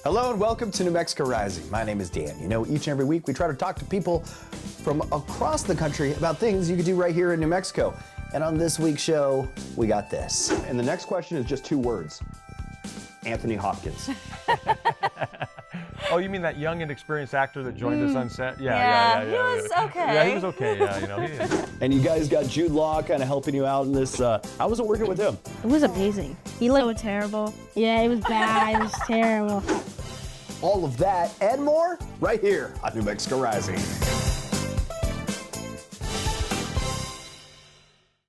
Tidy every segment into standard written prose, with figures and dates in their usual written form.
Hello and welcome to New Mexico Rising. My name is Dan. You know, each and every week we try to talk to people from across the country about things you can do right here in New Mexico. And on this week's show, we got this. And the next question is just 2 words. Anthony Hopkins. Oh, you mean that young and experienced actor that joined us on set? Yeah. He was okay. Yeah, he was okay. Yeah, you know. And you guys got Jude Law kind of helping you out in this. How was it working with him? It was amazing. He looked so terrible. Yeah, it was bad. It was terrible. All of that and more right here on New Mexico Rising.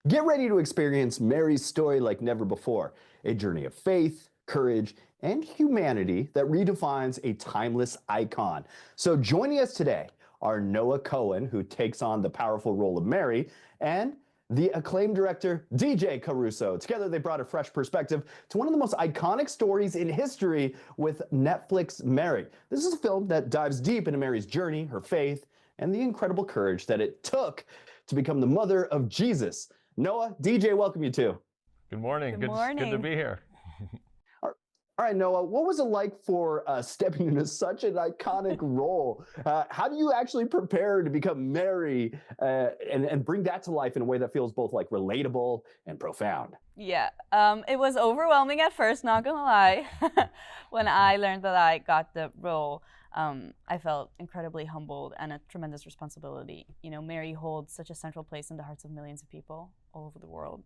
Get ready to experience Mary's story like never before. A journey of faith, courage, and humanity that redefines a timeless icon. So joining us today are Noa Cohen, who takes on the powerful role of Mary, and the acclaimed director, DJ Caruso. Together, they brought a fresh perspective to one of the most iconic stories in history with Netflix Mary. This is a film that dives deep into Mary's journey, her faith, and the incredible courage that it took to become the mother of Jesus. Noa, DJ, welcome you too. Good morning. Good morning. Good to be here. All right, Noa, what was it like for stepping into such an iconic role? How do you actually prepare to become Mary and bring that to life in a way that feels both like relatable and profound? Yeah, it was overwhelming at first, not gonna lie. When I learned that I got the role, I felt incredibly humbled and a tremendous responsibility. You know, Mary holds such a central place in the hearts of millions of people all over the world.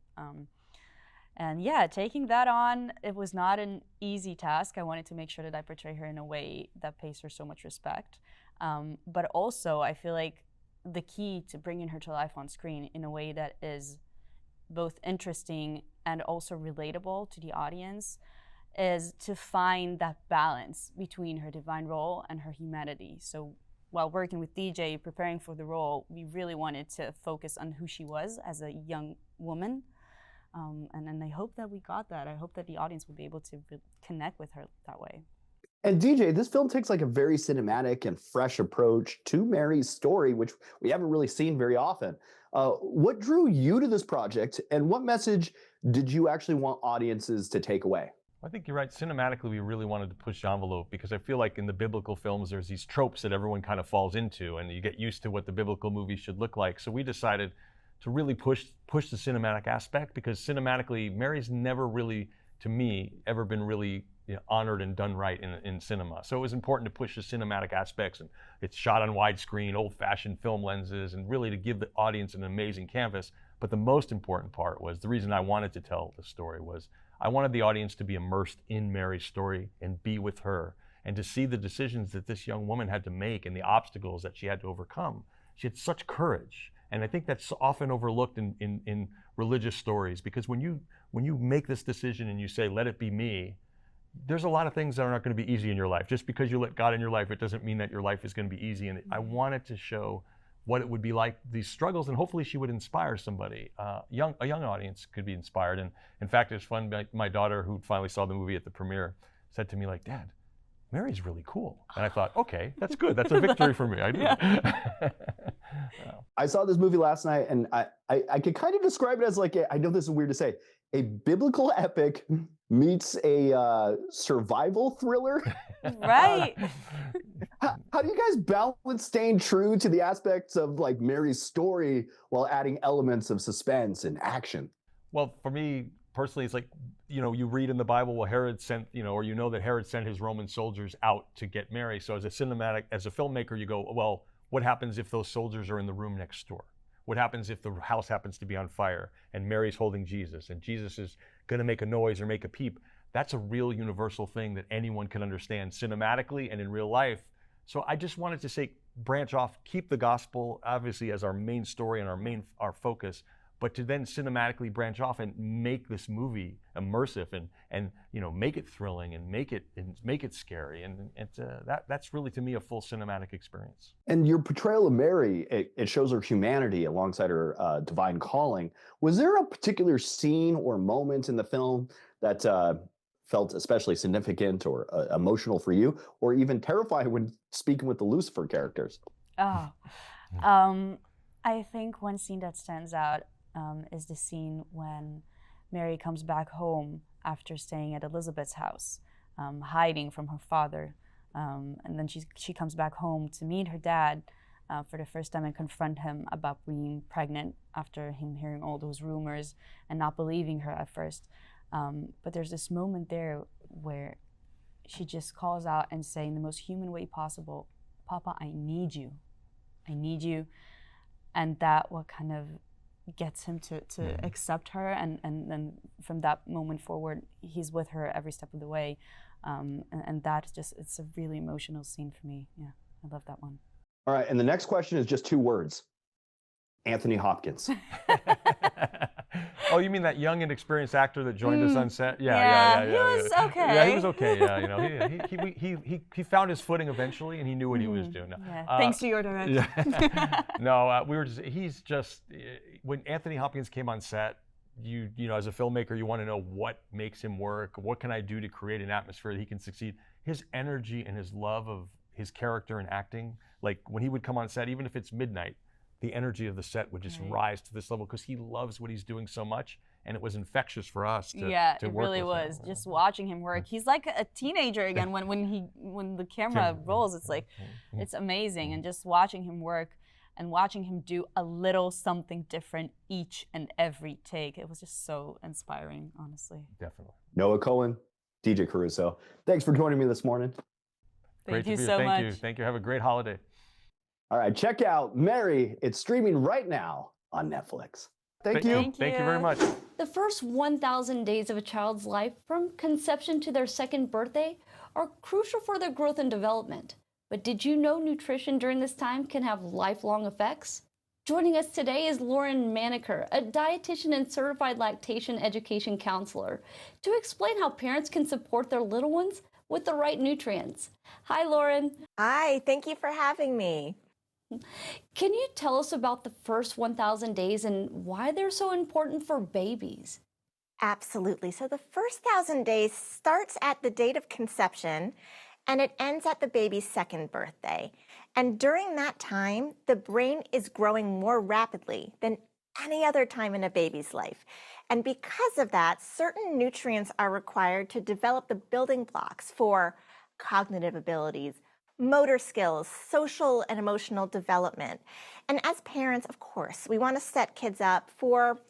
And yeah, taking that on, it was not an easy task. I wanted to make sure that I portray her in a way that pays her so much respect. But also, I feel like the key to bringing her to life on screen in a way that is both interesting and also relatable to the audience is to find that balance between her divine role and her humanity. So while working with DJ, preparing for the role, we really wanted to focus on who she was as a young woman. And I hope that we got that. I hope that the audience will be able to connect with her that way. And DJ, this film takes like a very cinematic and fresh approach to Mary's story, which we haven't really seen very often. What drew you to this project, and what message did you actually want audiences to take away? I think you're right. Cinematically, we really wanted to push the envelope because I feel like in the biblical films, there's these tropes that everyone kind of falls into, and you get used to what the biblical movie should look like. So we decided to really push the cinematic aspect, because cinematically, Mary's never really, to me, ever been really honored and done right in cinema. So it was important to push the cinematic aspects, and it's shot on widescreen, old-fashioned film lenses, and really to give the audience an amazing canvas. But the most important part was, the reason I wanted to tell the story was, I wanted the audience to be immersed in Mary's story and be with her, and to see the decisions that this young woman had to make and the obstacles that she had to overcome. She had such courage. And I think that's often overlooked in religious stories, because when you make this decision and you say, let it be me, there's a lot of things that are not going to be easy in your life. Just because you let God in your life, it doesn't mean that your life is going to be easy. And I wanted to show what it would be like, these struggles, and hopefully she would inspire somebody. A young audience could be inspired. And in fact, it was fun. My daughter, who finally saw the movie at the premiere, said to me, like, "Dad, Mary's really cool." And I thought, okay, that's good. That's a victory for me. I do. Yeah. I saw this movie last night, and I could kind of describe it as like, I know this is weird to say, a biblical epic meets a survival thriller. Right. How do you guys balance staying true to the aspects of like Mary's story while adding elements of suspense and action? Well, for me personally, it's like, you read in the Bible, well, Herod sent, or that Herod sent his Roman soldiers out to get Mary. So as a filmmaker, you go, well, what happens if those soldiers are in the room next door? What happens if the house happens to be on fire and Mary's holding Jesus and Jesus is going to make a noise or make a peep? That's a real universal thing that anyone can understand cinematically and in real life. So I just wanted to say, branch off, keep the gospel obviously as our main story and our focus, but to then cinematically branch off and make this movie immersive and make it thrilling and make it scary, and that's really, to me, a full cinematic experience. And your portrayal of Mary, it shows her humanity alongside her divine calling. Was there a particular scene or moment in the film that felt especially significant or emotional for you, or even terrifying when speaking with the Lucifer characters? I think one scene that stands out is the scene when Mary comes back home after staying at Elizabeth's house. hiding from her father. And then she comes back home to meet her dad for the first time and confront him about being pregnant after him hearing all those rumors and not believing her at first. But there's this moment there where she just calls out and saying in the most human way possible, "Papa, I need you. I need you." And that what kind of gets him to accept her. And then from that moment forward, he's with her every step of the way. And that's just, it's a really emotional scene for me. Yeah, I love that one. All right, and the next question is just 2 words. Anthony Hopkins. Oh, you mean that young and experienced actor that joined us on set? He was okay. Yeah, he was okay. Yeah, you know, he found his footing eventually, and he knew what he was doing. Yeah, thanks to your direction. Yeah. No, he's just, when Anthony Hopkins came on set, you know, as a filmmaker, you want to know what makes him work. What can I do to create an atmosphere that he can succeed? His energy and his love of his character and acting, like when he would come on set, even if it's midnight, the energy of the set would just rise to this level because he loves what he's doing so much, and it was infectious for us to it work really with was. him. Just watching him work, he's like a teenager again when the camera rolls. It's like, it's amazing, and just watching him work and watching him do a little something different each and every take, it was just so inspiring, honestly. Definitely. Noa Cohen, DJ Caruso, thanks for joining me this morning. Thank you so much. Thank you. Have a great holiday. All right, check out Mary. It's streaming right now on Netflix. Thank you. Thank you very much. The first 1,000 days of a child's life, from conception to their 2nd birthday, are crucial for their growth and development. But did you know nutrition during this time can have lifelong effects? Joining us today is Lauren Manaker, a dietitian and certified lactation education counselor, to explain how parents can support their little ones with the right nutrients. Hi, Lauren. Hi, thank you for having me. Can you tell us about the first 1,000 days and why they're so important for babies? Absolutely. So the first 1,000 days starts at the date of conception and it ends at the baby's 2nd birthday. And during that time, the brain is growing more rapidly than any other time in a baby's life. And because of that, certain nutrients are required to develop the building blocks for cognitive abilities, motor skills, social and emotional development. And as parents, of course, we want to set kids up for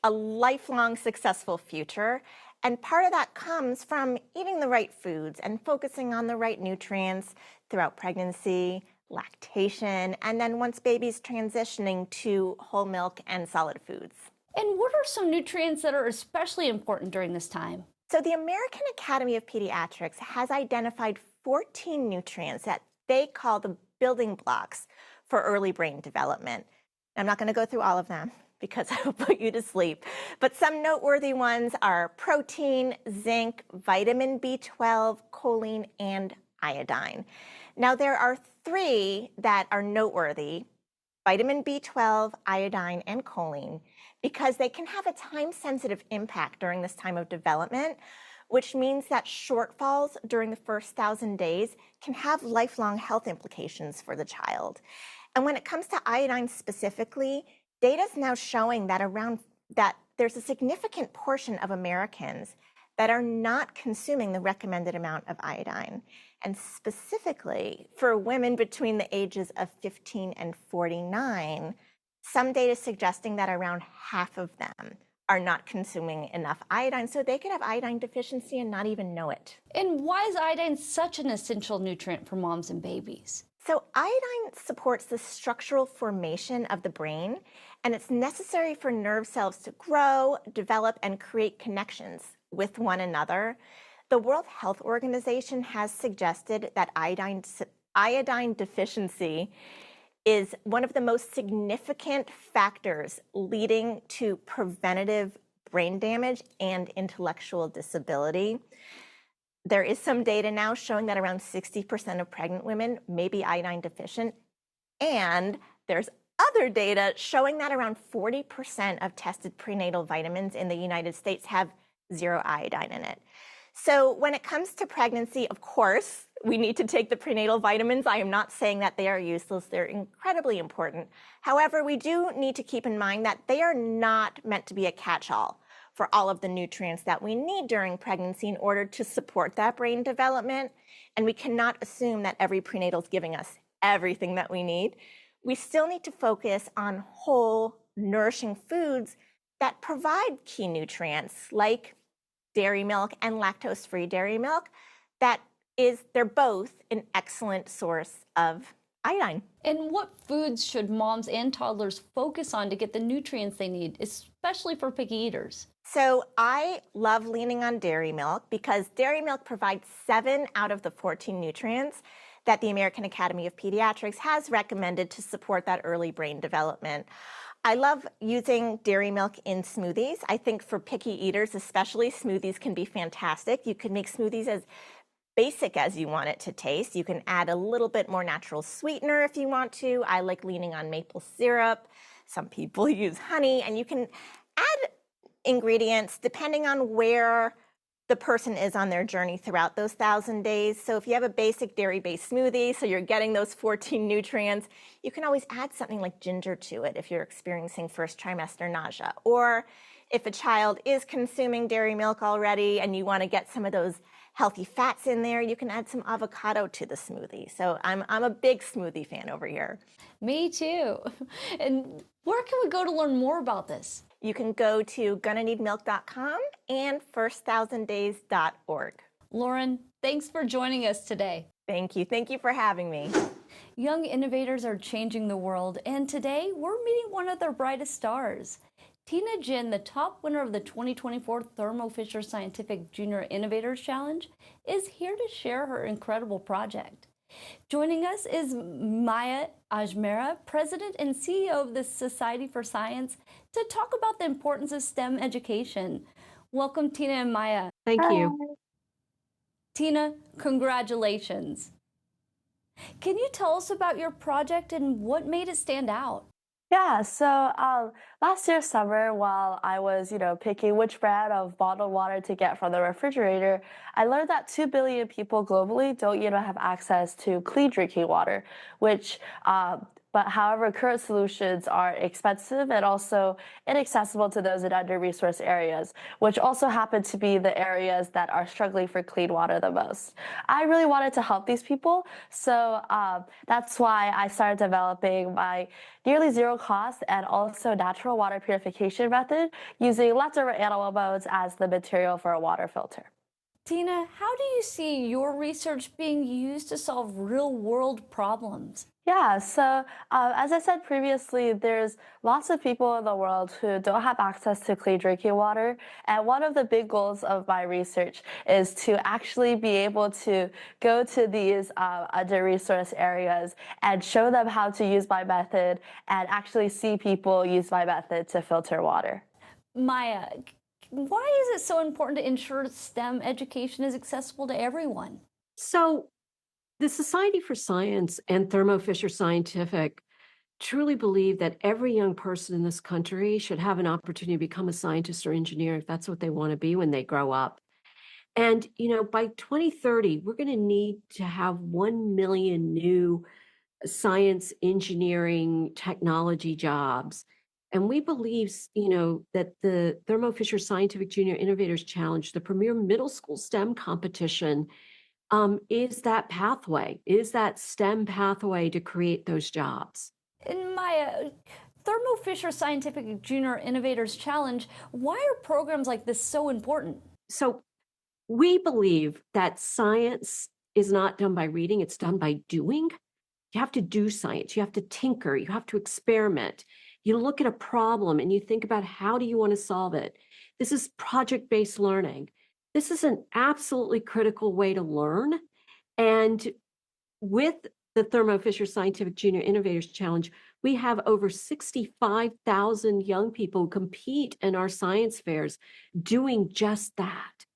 a lifelong successful future. And part of that comes from eating the right foods and focusing on the right nutrients throughout pregnancy, lactation, and then once baby's transitioning to whole milk and solid foods. And what are some nutrients that are especially important during this time? So the American Academy of Pediatrics has identified 14 nutrients that they call the building blocks for early brain development. I'm not going to go through all of them because I will put you to sleep, but some noteworthy ones are protein, zinc, vitamin B12, choline, and iodine. Now there are 3 that are noteworthy: vitamin B12, iodine, and choline, because they can have a time-sensitive impact during this time of development, which means that shortfalls during the first 1,000 days can have lifelong health implications for the child. And when it comes to iodine specifically, data is now showing that there's a significant portion of Americans that are not consuming the recommended amount of iodine. And specifically for women between the ages of 15 and 49, some data suggesting that around half of them are not consuming enough iodine, so they could have iodine deficiency and not even know it. And why is iodine such an essential nutrient for moms and babies? So iodine supports the structural formation of the brain, and it's necessary for nerve cells to grow, develop, and create connections with one another. The World Health Organization has suggested that iodine deficiency is one of the most significant factors leading to preventative brain damage and intellectual disability. There is some data now showing that around 60% of pregnant women may be iodine deficient, and there's other data showing that around 40% of tested prenatal vitamins in the United States have 0 iodine in it. So when it comes to pregnancy, of course, we need to take the prenatal vitamins. I am not saying that they are useless. They're incredibly important. However, we do need to keep in mind that they are not meant to be a catch-all for all of the nutrients that we need during pregnancy in order to support that brain development. And we cannot assume that every prenatal is giving us everything that we need. We still need to focus on whole, nourishing foods that provide key nutrients like dairy milk and lactose-free dairy milk. They're both an excellent source of iodine. And what foods should moms and toddlers focus on to get the nutrients they need, especially for picky eaters? So I love leaning on dairy milk because dairy milk provides 7 out of the 14 nutrients that the American Academy of Pediatrics has recommended to support that early brain development. I love using dairy milk in smoothies. I think for picky eaters especially, smoothies can be fantastic. You can make smoothies as basic as you want it to taste. You can add a little bit more natural sweetener if you want to. I like leaning on maple syrup. Some people use honey, and you can add ingredients depending on where the person is on their journey throughout those 1,000 days. So if you have a basic dairy-based smoothie, so you're getting those 14 nutrients, you can always add something like ginger to it if you're experiencing first trimester nausea. Or if a child is consuming dairy milk already and you want to get some of those healthy fats in there, you can add some avocado to the smoothie. So I'm a big smoothie fan over here. Me too. And where can we go to learn more about this? You can go to gonnaneedmilk.com and first1000days.org. Lauren, thanks for joining us today. Thank you. Thank you for having me. Young innovators are changing the world, and today we're meeting one of their brightest stars. Tina Jin, the top winner of the 2024 Thermo Fisher Scientific Junior Innovators Challenge, is here to share her incredible project. Joining us is Maya Ajmera, President and CEO of the Society for Science, to talk about the importance of STEM education. Welcome, Tina and Maya. Thank you. Tina, congratulations. Can you tell us about your project and what made it stand out? Yeah, so last year summer, while I was, picking which brand of bottled water to get from the refrigerator, I learned that 2 billion people globally don't, have access to clean drinking water, which, but however, current solutions are expensive and also inaccessible to those in under-resourced areas, which also happen to be the areas that are struggling for clean water the most. I really wanted to help these people, so that's why I started developing my nearly zero cost and also natural water purification method using leftover animal bones as the material for a water filter. Tina, how do you see your research being used to solve real-world problems? Yeah, so as I said previously, there's lots of people in the world who don't have access to clean drinking water. And one of the big goals of my research is to actually be able to go to these under-resourced areas and show them how to use my method and actually see people use my method to filter water. Maya, why is it so important to ensure STEM education is accessible to everyone? So the Society for Science and Thermo Fisher Scientific truly believe that every young person in this country should have an opportunity to become a scientist or engineer if that's what they want to be when they grow up. And, by 2030, we're going to need to have 1 million new science, engineering, technology jobs. And we believe, that the Thermo Fisher Scientific Junior Innovators Challenge, the premier middle school STEM competition, is that pathway, is that STEM pathway to create those jobs. In Maya, Thermo Fisher Scientific Junior Innovators Challenge, why are programs like this so important? So we believe that science is not done by reading, it's done by doing. You have to do science, you have to tinker, you have to experiment. You look at a problem and you think about how do you want to solve it. This is project-based learning. This is an absolutely critical way to learn. And with the Thermo Fisher Scientific Junior Innovators Challenge, we have over 65,000 young people who compete in our science fairs doing just that.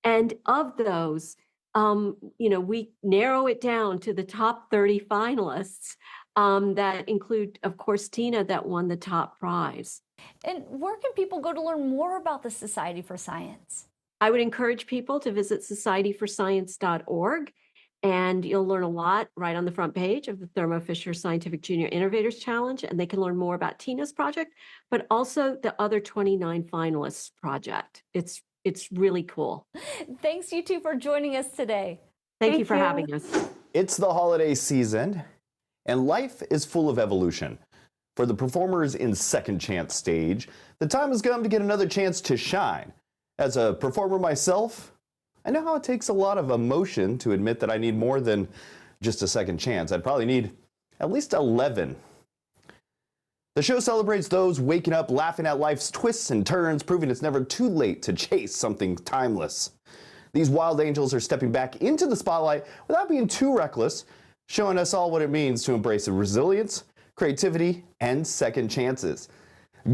And of those, we narrow it down to the top 30 finalists that include, of course, Tina, that won the top prize. And where can people go to learn more about the Society for Science? I would encourage people to visit societyforscience.org And you'll learn a lot right on the front page of the Thermo Fisher Scientific Junior Innovators Challenge, and they can learn more about Tina's project, but also the other 29 finalists project. It's really cool. Thanks, you two, for joining us today. Thank you for having us. It's the holiday season, and life is full of evolution. For the performers in Second Chance Stage, the time has come to get another chance to shine. As a performer myself, I know how it takes a lot of emotion to admit that I need more than just a second chance. I'd probably need at least 11. The show celebrates those waking up laughing at life's twists and turns, proving it's never too late to chase something timeless. These wild angels are stepping back into the spotlight without being too reckless, showing us all what it means to embrace resilience, creativity, and second chances.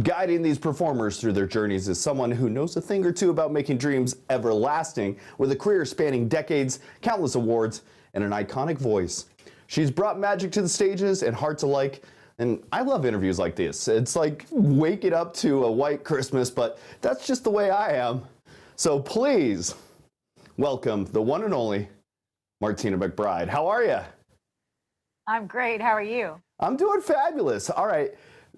Guiding these performers through their journeys is someone who knows a thing or two about making dreams everlasting, with a career spanning decades, countless awards, and an iconic voice. She's brought magic to the stages and hearts alike, and I love interviews like this. It's like waking up to a white Christmas, but that's just the way I am. So please welcome the one and only Martina McBride. How are you? I'm great. How are you? I'm doing fabulous. All right.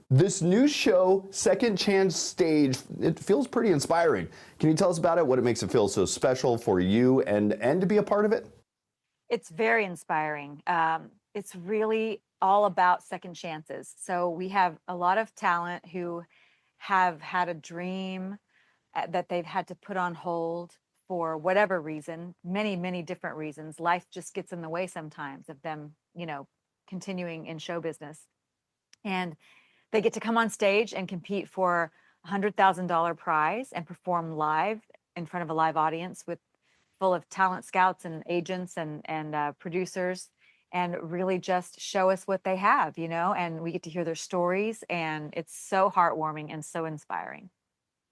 This new show, Second Chance Stage, it feels pretty inspiring. Can you tell us about it, what it makes it feel so special for you and to be a part of it? It's very inspiring. It's really all about second chances. So we have a lot of talent who have had a dream that they've had to put on hold for whatever reason, many, many different reasons. Life just gets in the way sometimes of them, continuing in show business. And they get to come on stage and compete for a $100,000 prize and perform live in front of a live audience full of talent scouts and agents and producers, and really just show us what they have, and we get to hear their stories, and it's so heartwarming and so inspiring.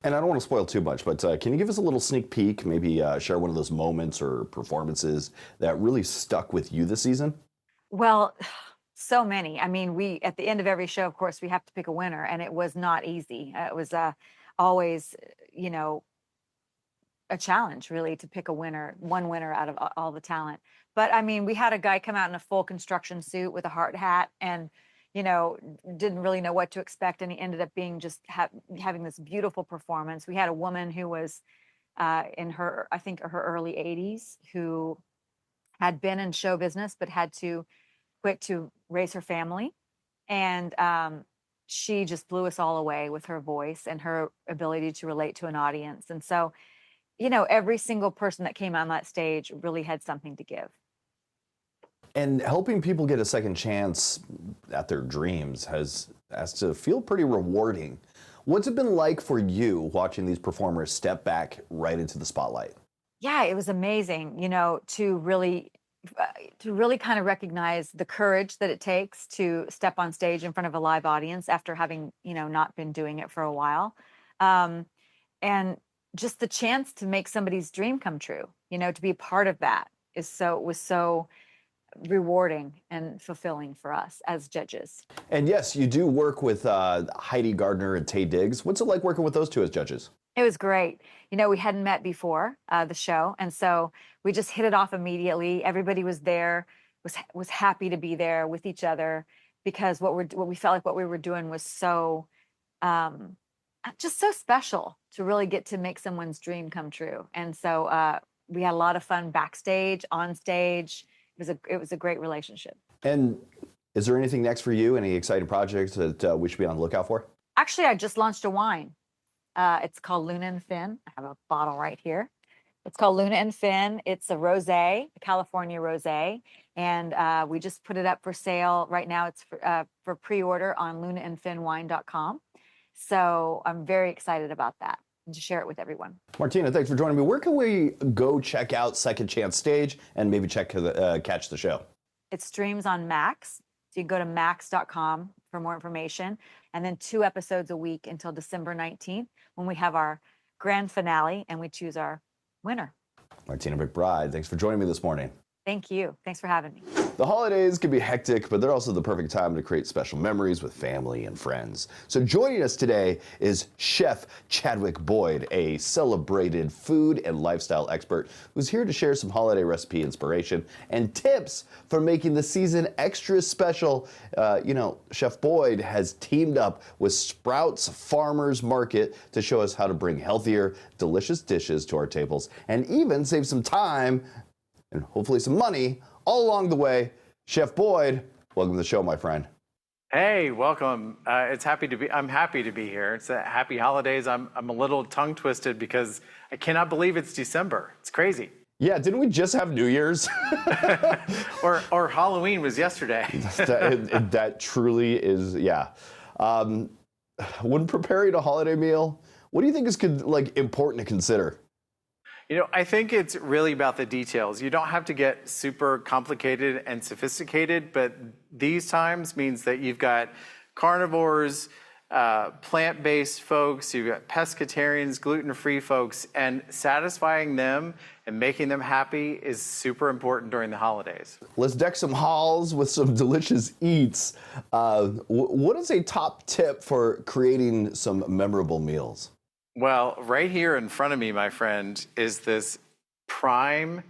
And I don't want to spoil too much, but can you give us a little sneak peek, maybe share one of those moments or performances that really stuck with you this season? Well, so many. I mean, at the end of every show, of course, we have to pick a winner, and it was not easy. It was always, a challenge, really, to pick one winner out of all the talent. But I mean, we had a guy come out in a full construction suit with a hard hat and, didn't really know what to expect. And he ended up being just having this beautiful performance. We had a woman who was in her early 80s, who had been in show business, but had to quit to raise her family. And she just blew us all away with her voice and her ability to relate to an audience. And so, every single person that came on that stage really had something to give. And helping people get a second chance at their dreams has to feel pretty rewarding. What's it been like for you watching these performers step back right into the spotlight? Yeah, it was amazing, to really kind of recognize the courage that it takes to step on stage in front of a live audience after having, not been doing it for a while. And just the chance to make somebody's dream come true, to be a part of that was so rewarding and fulfilling for us as judges. And yes, you do work with Heidi Gardner and Taye Diggs. What's it like working with those two as judges? It was great. We hadn't met before the show, and so we just hit it off immediately. Everybody was there, was happy to be there with each other, because what we felt like what we were doing was so just so special to really get to make someone's dream come true. And so we had a lot of fun backstage, on stage. It was a great relationship. And is there anything next for you? Any exciting projects that we should be on the lookout for? Actually, I just launched a wine. It's called Luna and Finn. I have a bottle right here. It's called Luna and Finn. It's a rosé, a California rosé, and we just put it up for sale right now. It's for pre-order on lunaandfinnwine.com. So I'm very excited about that and to share it with everyone. Martina, thanks for joining me. Where can we go check out Second Chance Stage and maybe catch the show? It streams on Max. So you can go to max.com for more information. And then 2 episodes a week until December 19th, when we have our grand finale and we choose our winner. Martina McBride, thanks for joining me this morning. Thank you. Thanks for having me. The holidays can be hectic, but they're also the perfect time to create special memories with family and friends. So joining us today is Chef Chadwick Boyd, a celebrated food and lifestyle expert who's here to share some holiday recipe inspiration and tips for making the season extra special. Chef Boyd has teamed up with Sprouts Farmers Market to show us how to bring healthier, delicious dishes to our tables and even save some time and hopefully some money all along the way. Chef Boyd, welcome to the show, my friend. Hey, welcome. I'm happy to be here. It's happy holidays. I'm a little tongue twisted because I cannot believe it's December. It's crazy. Yeah, didn't we just have New Year's? or Halloween was yesterday. that truly is, yeah. When preparing a holiday meal, what do you think is important to consider? I think it's really about the details. You don't have to get super complicated and sophisticated, but these times means that you've got carnivores, plant-based folks, you've got pescatarians, gluten-free folks, and satisfying them and making them happy is super important during the holidays. Let's deck some halls with some delicious eats. What is a top tip for creating some memorable meals? Well, right here in front of me, my friend, is this prime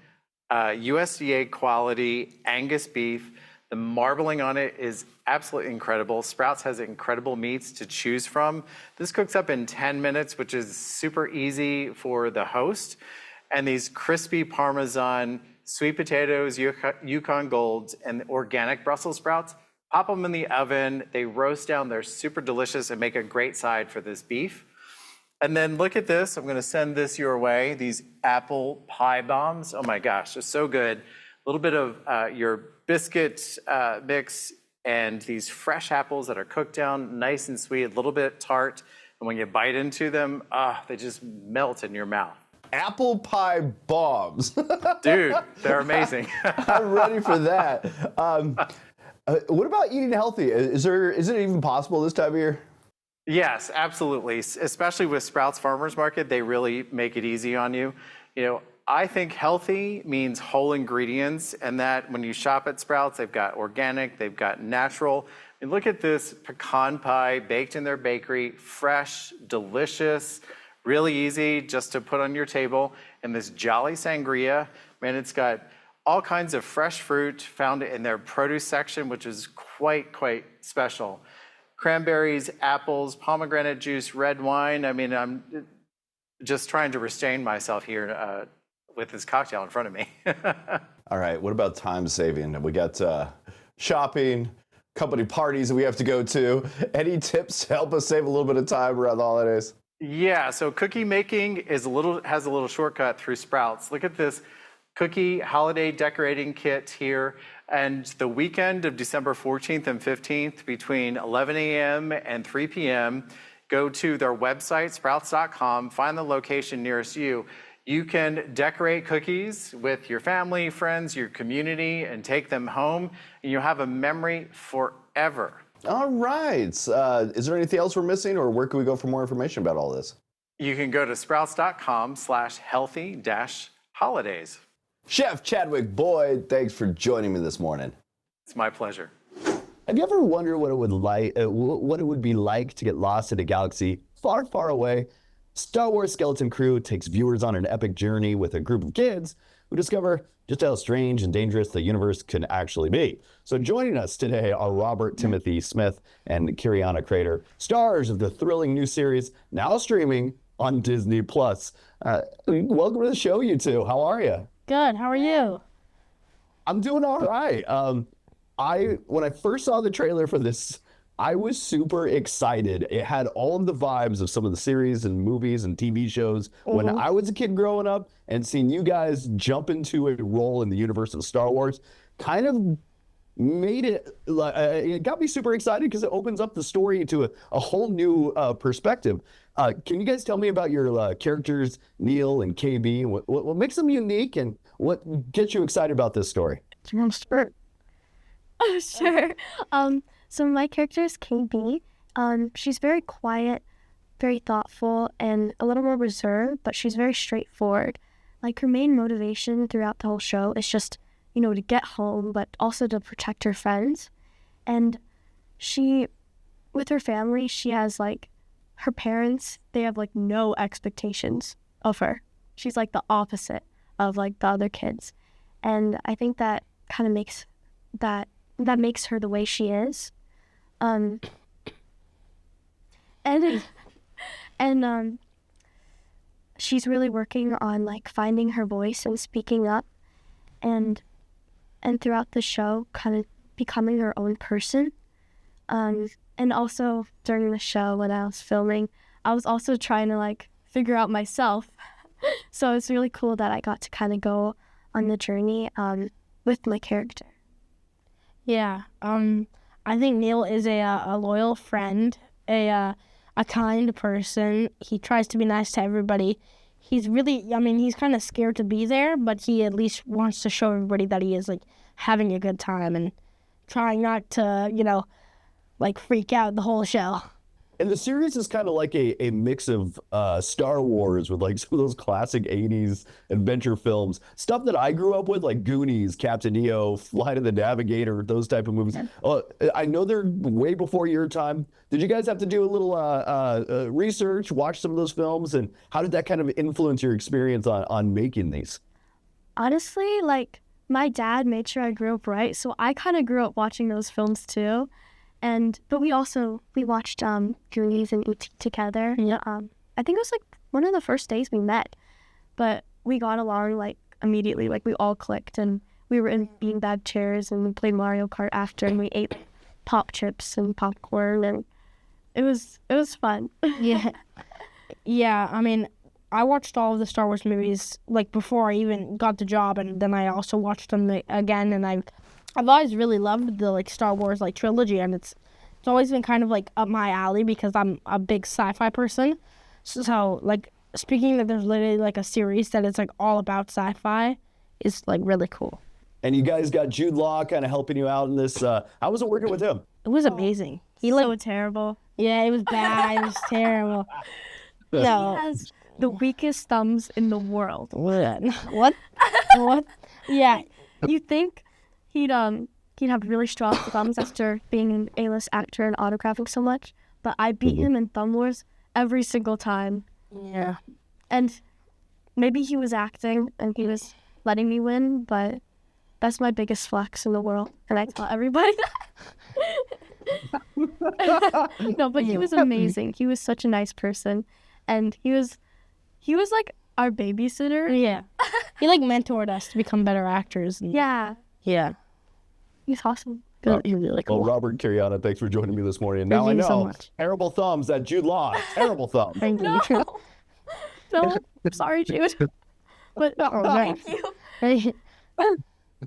USDA quality Angus beef. The marbling on it is absolutely incredible. Sprouts has incredible meats to choose from. This cooks up in 10 minutes, which is super easy for the host. And these crispy Parmesan, sweet potatoes, Yukon Golds, and organic Brussels sprouts, pop them in the oven. They roast down. They're super delicious and make a great side for this beef. And then look at this. I'm going to send this your way. These apple pie bombs. Oh my gosh, they're so good. A little bit of your biscuit mix and these fresh apples that are cooked down, nice and sweet, a little bit tart. And when you bite into them, they just melt in your mouth. Apple pie bombs. Dude, they're amazing. I'm ready for that. What about eating healthy? Is it even possible this time of year? Yes, absolutely. Especially with Sprouts Farmers Market, they really make it easy on you. I think healthy means whole ingredients, and that when you shop at Sprouts, they've got organic, they've got natural. And look at this pecan pie baked in their bakery, fresh, delicious, really easy just to put on your table. And this Jolly Sangria, man, it's got all kinds of fresh fruit found in their produce section, which is quite special. Cranberries, apples, pomegranate juice, red wine. I mean, I'm just trying to restrain myself here with this cocktail in front of me. All right, what about time saving? We got shopping, company parties that we have to go to. Any tips to help us save a little bit of time around the holidays? Yeah, so cookie making has a little shortcut through Sprouts. Look at this cookie holiday decorating kit here. And the weekend of December 14th and 15th between 11 a.m. and 3 p.m., go to their website, sprouts.com, find the location nearest you. You can decorate cookies with your family, friends, your community, and take them home, and you'll have a memory forever. All right. Is there anything else we're missing, or where can we go for more information about all this? You can go to sprouts.com/healthy-holidays. Chef Chadwick Boyd, thanks for joining me this morning. It's my pleasure. Have you ever wondered what it would be like to get lost in a galaxy far, far away? Star Wars Skeleton Crew takes viewers on an epic journey with a group of kids who discover just how strange and dangerous the universe can actually be. So joining us today are Robert Timothy Smith and Kyrianna Kratter, stars of the thrilling new series now streaming on Disney+. Welcome to the show, you two. How are you? Good. How are you? I'm doing all right. When I first saw the trailer for this, I was super excited. It had all of the vibes of some of the series and movies and TV shows when I was a kid growing up, and seeing you guys jump into a role in the universe of Star Wars kind of made it, it got me super excited because it opens up the story into a whole new perspective. Can you guys tell me about your characters, Neil and KB, what makes them unique and what gets you excited about this story? Do you want to start? Oh, sure. So my character is KB. She's very quiet, very thoughtful, and a little more reserved, but she's very straightforward. Like, her main motivation throughout the whole show is just to get home, but also to protect her friends. And she, with her family, she has like, her parents, they have like no expectations of her. She's like the opposite of like the other kids. And I think that kind of makes that makes her the way she is. And she's really working on like finding her voice and speaking up, and throughout the show kind of becoming her own person. And also during the show when I was filming, I was also trying to like figure out myself. So it's really cool that I got to kind of go on the journey with my character. Yeah, I think Neil is a loyal friend, a kind person. He tries to be nice to everybody. He's really, he's kind of scared to be there, but he at least wants to show everybody that he is like having a good time and trying not to, like freak out the whole show. And the series is kind of like a mix of Star Wars with like some of those classic 80s adventure films. Stuff that I grew up with, like Goonies, Captain Neo, Flight of the Navigator, those type of movies. I know they're way before your time. Did you guys have to do a little research, watch some of those films? And how did that kind of influence your experience on making these? Honestly, like my dad made sure I grew up right. So I kind of grew up watching those films too. But we watched Goonies and E.T. together. Yeah. I think it was like one of the first days we met, but we got along like immediately. Like we all clicked, and we were in beanbag chairs, and we played Mario Kart after, and we ate pop chips and popcorn, and it was fun. Yeah. Yeah, I watched all of the Star Wars movies like before I even got the job, and then I also watched them again, and I've always really loved the like Star Wars like trilogy, and it's always been kind of like up my alley because I'm a big sci-fi person. So like speaking that there's literally like a series that is like all about sci-fi is like really cool. And you guys got Jude Law kind of helping you out in this. How was it working with him? It was amazing. He so terrible. Yeah, it was bad. It was terrible. He has the weakest thumbs in the world. What? Yeah. You think he'd have really strong thumbs after being an A-list actor and autographing so much, but I beat him in thumb wars every single time. Yeah. And maybe he was acting and he was letting me win, but that's my biggest flex in the world, and I tell everybody that. No, but he was amazing. He was such a nice person, and he was like our babysitter. Yeah. He like mentored us to become better actors. Yeah. He's awesome. He's really cool. Well, Robert and Kyrianna, thanks for joining me this morning. And Thank now I you know, so much. terrible thumbs, that Jude Law, terrible thumb. Thank you. No, sorry, Jude. But Thank you.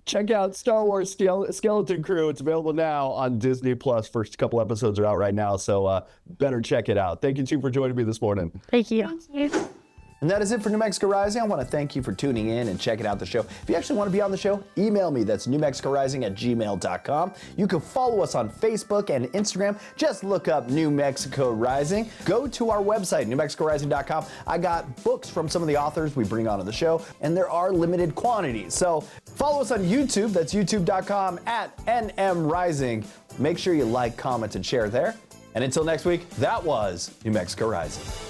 Check out Star Wars Skeleton Crew. It's available now on Disney Plus. First couple episodes are out right now, so better check it out. Thank you, two, for joining me this morning. Thank you. And that is it for New Mexico Rising. I want to thank you for tuning in and checking out the show. If you actually want to be on the show, email me. That's newmexicorising@gmail.com. You can follow us on Facebook and Instagram. Just look up New Mexico Rising. Go to our website, newmexicorising.com. I got books from some of the authors we bring onto the show, and there are limited quantities. So follow us on YouTube. That's youtube.com/NMRising. Make sure you like, comment, and share there. And until next week, that was New Mexico Rising.